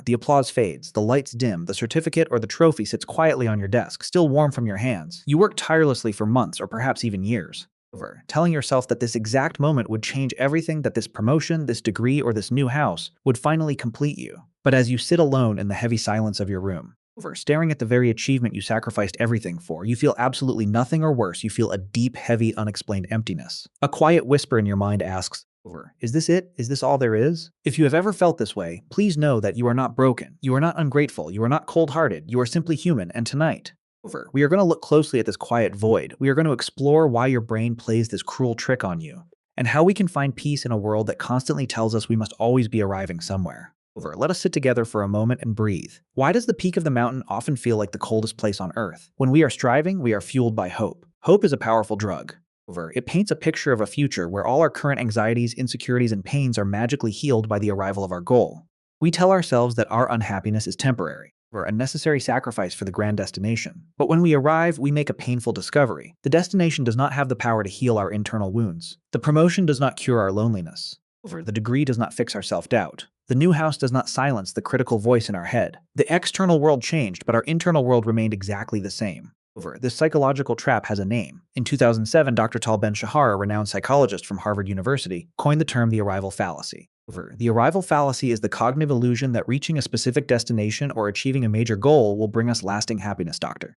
The applause fades, the lights dim, the certificate or the trophy sits quietly on your desk, still warm from your hands. You worked tirelessly for months or perhaps even years. Telling yourself that this exact moment would change everything, that this promotion, this degree, or this new house would finally complete you. But as you sit alone in the heavy silence of your room, staring at the very achievement you sacrificed everything for, you feel absolutely nothing, or worse, you feel a deep, heavy, unexplained emptiness. A quiet whisper in your mind asks, is this it? Is this all there is? If you have ever felt this way, please know that you are not broken, you are not ungrateful, you are not cold-hearted, you are simply human, and tonight, we are going to look closely at this quiet void. We are going to explore why your brain plays this cruel trick on you, and how we can find peace in a world that constantly tells us we must always be arriving somewhere. Let us sit together for a moment and breathe. Why does the peak of the mountain often feel like the coldest place on Earth? When we are striving, we are fueled by hope. Hope is a powerful drug. It paints a picture of a future where all our current anxieties, insecurities, and pains are magically healed by the arrival of our goal. We tell ourselves that our unhappiness is temporary, a necessary sacrifice for the grand destination. But when we arrive, we make a painful discovery. The destination does not have the power to heal our internal wounds. The promotion does not cure our loneliness. The degree does not fix our self-doubt. The new house does not silence the critical voice in our head. The external world changed, but our internal world remained exactly the same. This psychological trap has a name. In 2007, Dr. Tal Ben-Shahar, a renowned psychologist from Harvard University, coined the term the arrival fallacy. The arrival fallacy is the cognitive illusion that reaching a specific destination or achieving a major goal will bring us lasting happiness, Dr.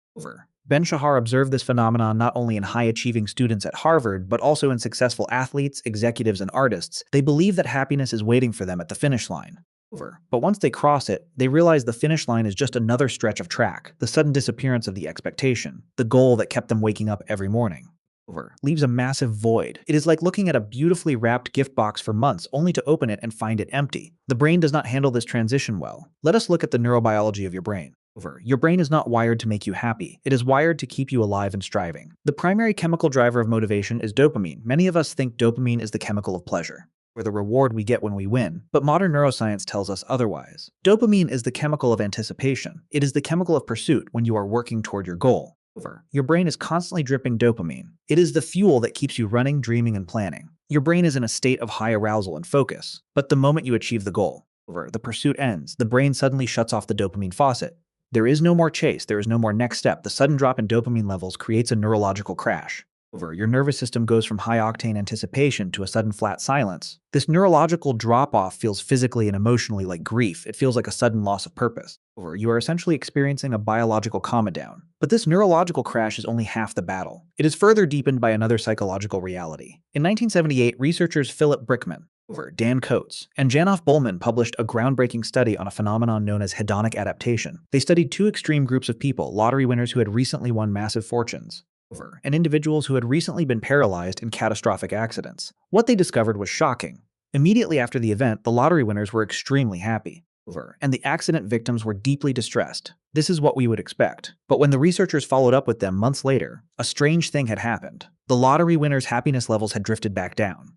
Ben-Shahar observed this phenomenon not only in high-achieving students at Harvard, but also in successful athletes, executives, and artists. They believe that happiness is waiting for them at the finish line. But once they cross it, they realize the finish line is just another stretch of track, the sudden disappearance of the expectation, the goal that kept them waking up every morning. Leaves a massive void. It is like looking at a beautifully wrapped gift box for months only to open it and find it empty. The brain does not handle this transition well. Let us look at the neurobiology of your brain. Your brain is not wired to make you happy. It is wired to keep you alive and striving. The primary chemical driver of motivation is dopamine. Many of us think dopamine is the chemical of pleasure, or the reward we get when we win. But modern neuroscience tells us otherwise. Dopamine is the chemical of anticipation. It is the chemical of pursuit when you are working toward your goal. Your brain is constantly dripping dopamine. It is the fuel that keeps you running, dreaming, and planning. Your brain is in a state of high arousal and focus. But the moment you achieve the goal, the pursuit ends. The brain suddenly shuts off the dopamine faucet. There is no more chase. There is no more next step. The sudden drop in dopamine levels creates a neurological crash. Your nervous system goes from high-octane anticipation to a sudden flat silence. This neurological drop-off feels physically and emotionally like grief. It feels like a sudden loss of purpose. You are essentially experiencing a biological calm down. But this neurological crash is only half the battle. It is further deepened by another psychological reality. In 1978, researchers Philip Brickman, Dan Coates, and Janoff Bullman published a groundbreaking study on a phenomenon known as hedonic adaptation. They studied two extreme groups of people, lottery winners who had recently won massive fortunes, and individuals who had recently been paralyzed in catastrophic accidents. What they discovered was shocking. Immediately after the event, the lottery winners were extremely happy, and the accident victims were deeply distressed. This is what we would expect. But when the researchers followed up with them months later, a strange thing had happened. The lottery winners' happiness levels had drifted back down,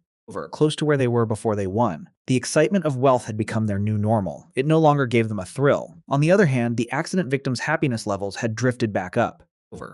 close to where they were before they won. The excitement of wealth had become their new normal. It no longer gave them a thrill. On the other hand, the accident victims' happiness levels had drifted back up,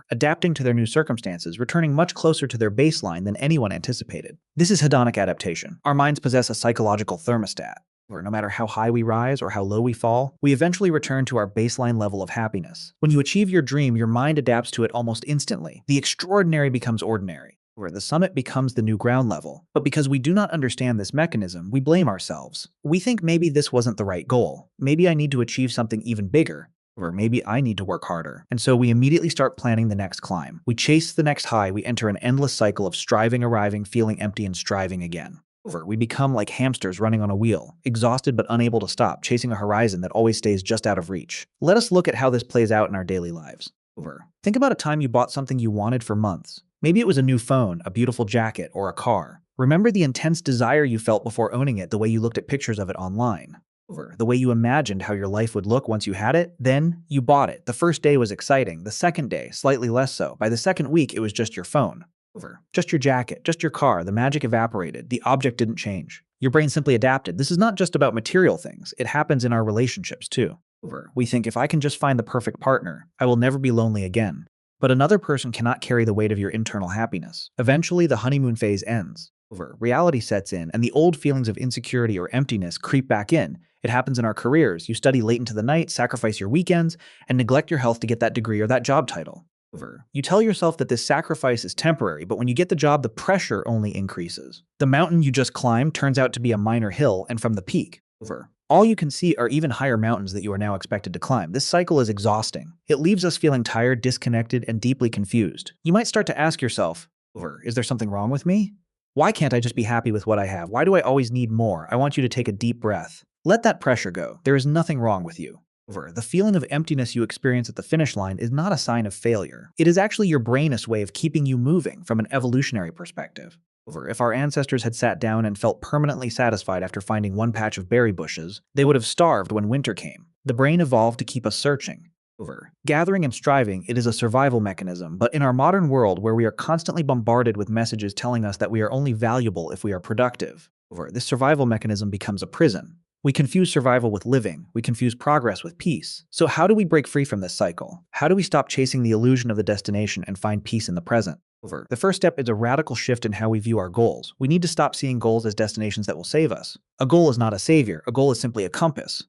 adapting to their new circumstances, returning much closer to their baseline than anyone anticipated. This is hedonic adaptation. Our minds possess a psychological thermostat. No matter how high we rise or how low we fall, we eventually return to our baseline level of happiness. When you achieve your dream, your mind adapts to it almost instantly. The extraordinary becomes ordinary, where the summit becomes the new ground level. But because we do not understand this mechanism, we blame ourselves. We think maybe this wasn't the right goal. Maybe I need to achieve something even bigger. Or maybe I need to work harder. And so we immediately start planning the next climb. We chase the next high. We enter an endless cycle of striving, arriving, feeling empty, and striving again. We become like hamsters running on a wheel, exhausted but unable to stop, chasing a horizon that always stays just out of reach. Let us look at how this plays out in our daily lives. Think about a time you bought something you wanted for months. Maybe it was a new phone, a beautiful jacket, or a car. Remember the intense desire you felt before owning it, the way you looked at pictures of it online, the way you imagined how your life would look once you had it. Then you bought it. The first day was exciting. The second day, slightly less so. By the second week, it was just your phone. Just your jacket, just your car. The magic evaporated. The object didn't change. Your brain simply adapted. This is not just about material things. It happens in our relationships too. We think if I can just find the perfect partner, I will never be lonely again. But another person cannot carry the weight of your internal happiness. Eventually, the honeymoon phase ends. Reality sets in, and the old feelings of insecurity or emptiness creep back in. It happens in our careers. You study late into the night, sacrifice your weekends, and neglect your health to get that degree or that job title. You tell yourself that this sacrifice is temporary, but when you get the job, the pressure only increases. The mountain you just climbed turns out to be a minor hill, and from the peak, all you can see are even higher mountains that you are now expected to climb. This cycle is exhausting. It leaves us feeling tired, disconnected, and deeply confused. You might start to ask yourself, is there something wrong with me? Why can't I just be happy with what I have? Why do I always need more? I want you to take a deep breath. Let that pressure go. There is nothing wrong with you. The feeling of emptiness you experience at the finish line is not a sign of failure. It is actually your brain's way of keeping you moving from an evolutionary perspective. If our ancestors had sat down and felt permanently satisfied after finding one patch of berry bushes, they would have starved when winter came. The brain evolved to keep us searching. Gathering and striving, it is a survival mechanism, but in our modern world where we are constantly bombarded with messages telling us that we are only valuable if we are productive, this survival mechanism becomes a prison. We confuse survival with living. We confuse progress with peace. So how do we break free from this cycle? How do we stop chasing the illusion of the destination and find peace in the present? The first step is a radical shift in how we view our goals. We need to stop seeing goals as destinations that will save us. A goal is not a savior. A goal is simply a compass.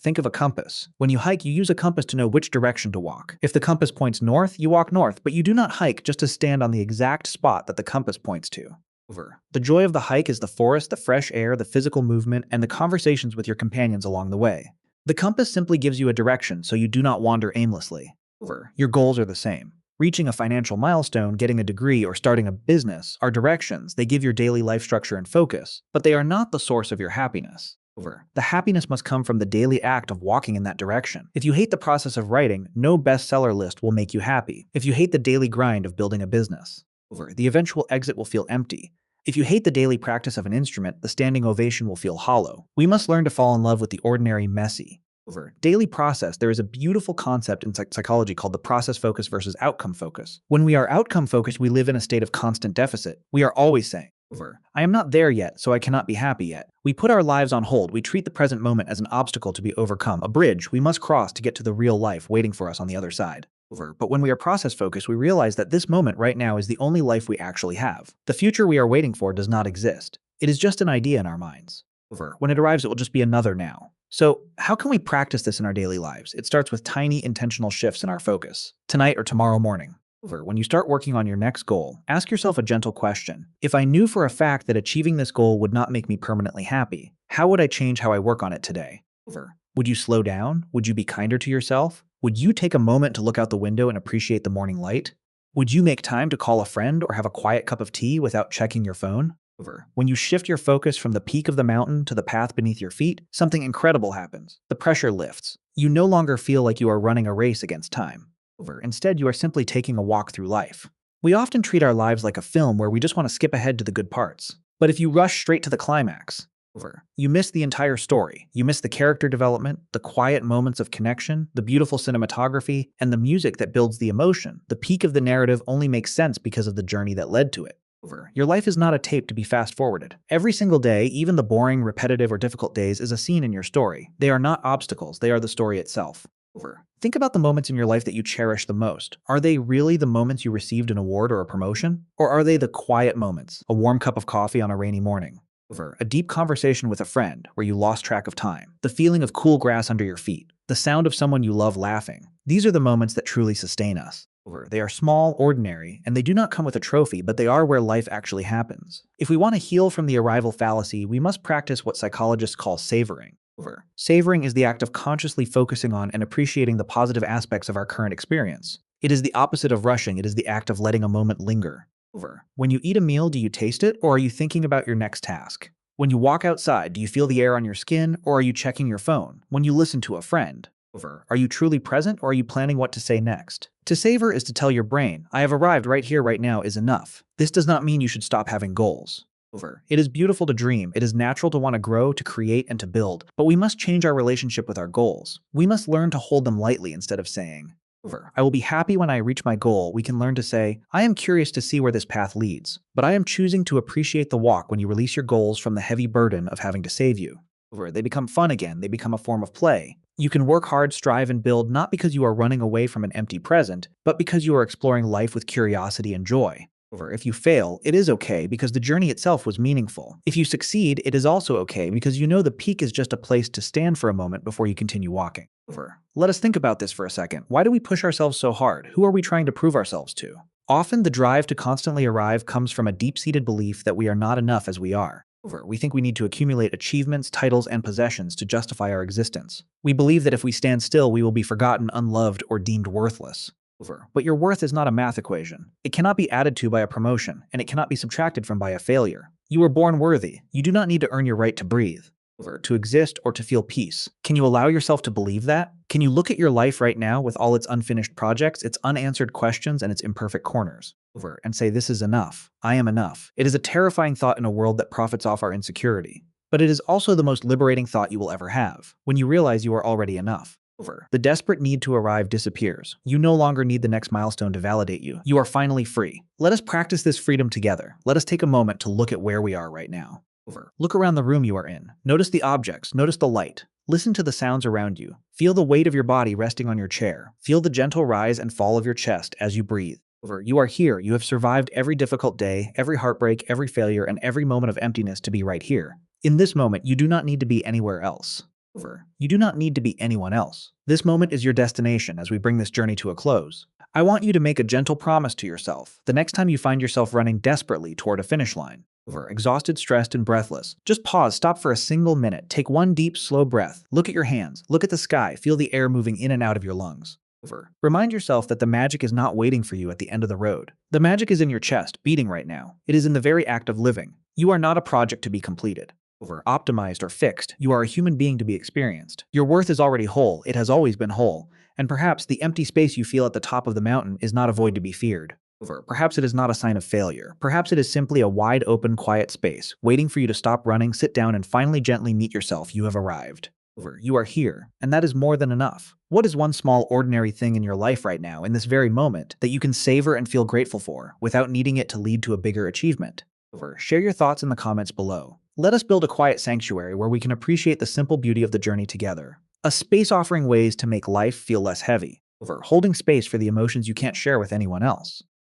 Think of a compass. When you hike, you use a compass to know which direction to walk. If the compass points north, you walk north, but you do not hike just to stand on the exact spot that the compass points to. The joy of the hike is the forest, the fresh air, the physical movement, and the conversations with your companions along the way. The compass simply gives you a direction so you do not wander aimlessly. Your goals are the same. Reaching a financial milestone, getting a degree, or starting a business are directions. They give your daily life structure and focus, but they are not the source of your happiness. The happiness must come from the daily act of walking in that direction. If you hate the process of writing, no bestseller list will make you happy. If you hate the daily grind of building a business, the eventual exit will feel empty. If you hate the daily practice of an instrument, the standing ovation will feel hollow. We must learn to fall in love with the ordinary messy. Daily process, there is a beautiful concept in psychology called the process focus versus outcome focus. When we are outcome focused, we live in a state of constant deficit. We are always saying, I am not there yet, so I cannot be happy yet. We put our lives on hold. We treat the present moment as an obstacle to be overcome, a bridge we must cross to get to the real life waiting for us on the other side. But when we are process focused, we realize that this moment right now is the only life we actually have. The future we are waiting for does not exist. It is just an idea in our minds. When it arrives, it will just be another now. So how can we practice this in our daily lives? It starts with tiny intentional shifts in our focus. Tonight or tomorrow morning. When you start working on your next goal, ask yourself a gentle question. If I knew for a fact that achieving this goal would not make me permanently happy, how would I change how I work on it today? Would you slow down? Would you be kinder to yourself? Would you take a moment to look out the window and appreciate the morning light? Would you make time to call a friend or have a quiet cup of tea without checking your phone? When you shift your focus from the peak of the mountain to the path beneath your feet, something incredible happens. The pressure lifts. You no longer feel like you are running a race against time. Instead, you are simply taking a walk through life. We often treat our lives like a film where we just want to skip ahead to the good parts. But if you rush straight to the climax, you miss the entire story. You miss the character development, the quiet moments of connection, the beautiful cinematography, and the music that builds the emotion. The peak of the narrative only makes sense because of the journey that led to it. Your life is not a tape to be fast-forwarded. Every single day, even the boring, repetitive, or difficult days, is a scene in your story. They are not obstacles, they are the story itself. Think about the moments in your life that you cherish the most. Are they really the moments you received an award or a promotion? Or are they the quiet moments, a warm cup of coffee on a rainy morning? A deep conversation with a friend where you lost track of time, the feeling of cool grass under your feet, the sound of someone you love laughing. These are the moments that truly sustain us. They are small, ordinary, and they do not come with a trophy, but they are where life actually happens. If we want to heal from the arrival fallacy, we must practice what psychologists call savoring. Savoring is the act of consciously focusing on and appreciating the positive aspects of our current experience. It is the opposite of rushing. It is the act of letting a moment linger. When you eat a meal, do you taste it, or are you thinking about your next task? When you walk outside, do you feel the air on your skin, or are you checking your phone? When you listen to a friend, are you truly present, or are you planning what to say next? To savor is to tell your brain, I have arrived right here, right now is enough. This does not mean you should stop having goals. It is beautiful to dream. It is natural to want to grow, to create, and to build, but we must change our relationship with our goals. We must learn to hold them lightly instead of saying, I will be happy when I reach my goal. We can learn to say, I am curious to see where this path leads, but I am choosing to appreciate the walk when you release your goals from the heavy burden of having to save you. They become fun again. They become a form of play. You can work hard, strive, and build not because you are running away from an empty present, but because you are exploring life with curiosity and joy. Over. If you fail, it is okay because the journey itself was meaningful. If you succeed, it is also okay because you know the peak is just a place to stand for a moment before you continue walking. Over. Let us think about this for a second. Why do we push ourselves so hard? Who are we trying to prove ourselves to? Often the drive to constantly arrive comes from a deep-seated belief that we are not enough as we are. We think we need to accumulate achievements, titles, and possessions to justify our existence. We believe that if we stand still, we will be forgotten, unloved, or deemed worthless. But your worth is not a math equation. It cannot be added to by a promotion, and it cannot be subtracted from by a failure. You were born worthy. You do not need to earn your right to breathe, to exist, or to feel peace. Can you allow yourself to believe that? Can you look at your life right now with all its unfinished projects, its unanswered questions, and its imperfect corners, and say, this is enough. I am enough. It is a terrifying thought in a world that profits off our insecurity. But it is also the most liberating thought you will ever have, when you realize you are already enough. The desperate need to arrive disappears. You no longer need the next milestone to validate you. You are finally free. Let us practice this freedom together. Let us take a moment to look at where we are right now. Look around the room you are in. Notice the objects. Notice the light. Listen to the sounds around you. Feel the weight of your body resting on your chair. Feel the gentle rise and fall of your chest as you breathe. You are here. You have survived every difficult day, every heartbreak, every failure, and every moment of emptiness to be right here. In this moment, you do not need to be anywhere else. You do not need to be anyone else. This moment is your destination as we bring this journey to a close. I want you to make a gentle promise to yourself. The next time you find yourself running desperately toward a finish line, exhausted, stressed, and breathless, just pause, stop for a single minute, take one deep, slow breath, look at your hands, look at the sky, feel the air moving in and out of your lungs. Remind yourself that the magic is not waiting for you at the end of the road. The magic is in your chest, beating right now. It is in the very act of living. You are not a project to be completed, optimized, or fixed. You are a human being to be experienced. Your worth is already whole. It has always been whole. And perhaps the empty space you feel at the top of the mountain is not a void to be feared. Perhaps it is not a sign of failure. Perhaps it is simply a wide open, quiet space, waiting for you to stop running, sit down, and finally gently meet yourself. You have arrived. You are here, and that is more than enough. What is one small, ordinary thing in your life right now, in this very moment, that you can savor and feel grateful for, without needing it to lead to a bigger achievement? Share your thoughts in the comments below. Let us build a quiet sanctuary where we can appreciate the simple beauty of the journey together. A space offering ways to make life feel less heavy, holding space for the emotions you can't share with anyone else.